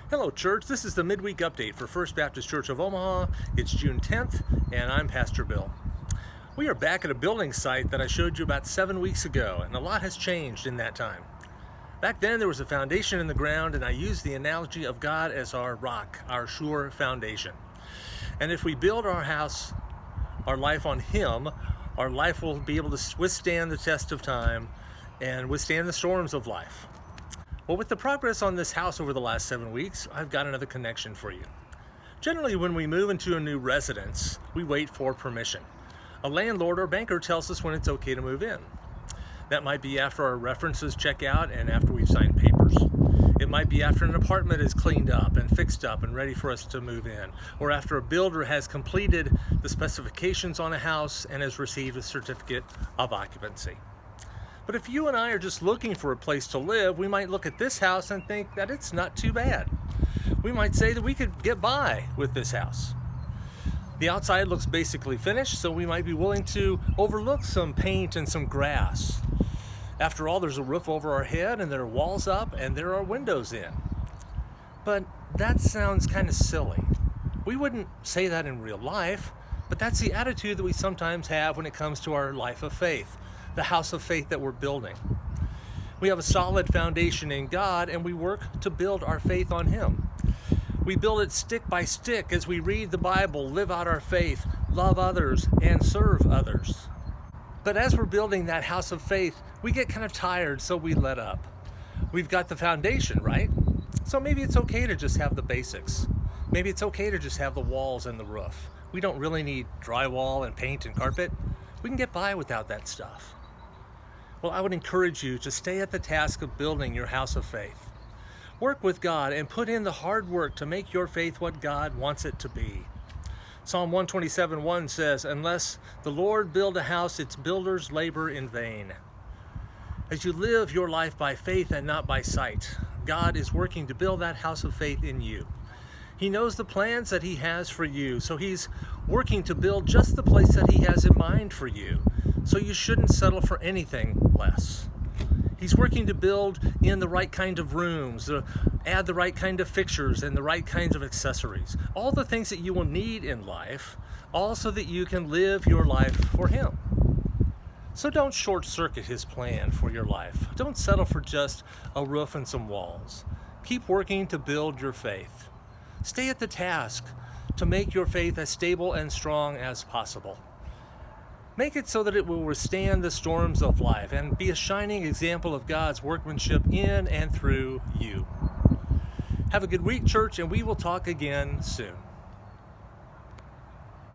Hello, church. This is the Midweek update for First Baptist Church of Omaha. It's June 10th, and I'm Pastor Bill. We are back at a building site that I showed you about 7 weeks ago, and a lot has changed in that time. Back then, there was a foundation in the ground, and I used the analogy of God as our rock, our sure foundation. And if we build our house, our life on Him, our life will be able to withstand the test of time and withstand the storms of life. Well, with the progress on this house over the last 7 weeks, I've got another connection for you. Generally, when we move into a new residence, we wait for permission. A landlord or banker tells us when it's okay to move in. That might be after our references check out and after we've signed papers. It might be after an apartment is cleaned up and fixed up and ready for us to move in, or after a builder has completed the specifications on a house and has received a certificate of occupancy. But if you and I are just looking for a place to live, we might look at this house and think that it's not too bad. We might say that we could get by with this house. The outside looks basically finished, so we might be willing to overlook some paint and some grass. After all, there's a roof over our head and there are walls up and there are windows in. But that sounds kind of silly. We wouldn't say that in real life, but that's the attitude that we sometimes have when it comes to our life of faith. The house of faith that we're building. We have a solid foundation in God, and we work to build our faith on Him. We build it stick by stick as we read the Bible, live out our faith, love others, and serve others. But as we're building that house of faith, we get kind of tired, so we let up. We've got the foundation, right? So maybe it's okay to just have the basics. Maybe it's okay to just have the walls and the roof. We don't really need drywall and paint and carpet. We can get by without that stuff. Well, I would encourage you to stay at the task of building your house of faith. Work with God and put in the hard work to make your faith what God wants it to be. Psalm 127:1 says, "Unless the Lord build a house, its builders labor in vain." As you live your life by faith and not by sight, God is working to build that house of faith in you. He knows the plans that He has for you, so He's working to build just the place that He has in mind for you. So you shouldn't settle for anything less. He's working to build in the right kind of rooms, add the right kind of fixtures and the right kinds of accessories. All the things that you will need in life, all so that you can live your life for Him. So don't short-circuit His plan for your life. Don't settle for just a roof and some walls. Keep working to build your faith. Stay at the task to make your faith as stable and strong as possible. Make it so that it will withstand the storms of life and be a shining example of God's workmanship in and through you. Have a good week, church, and we will talk again soon.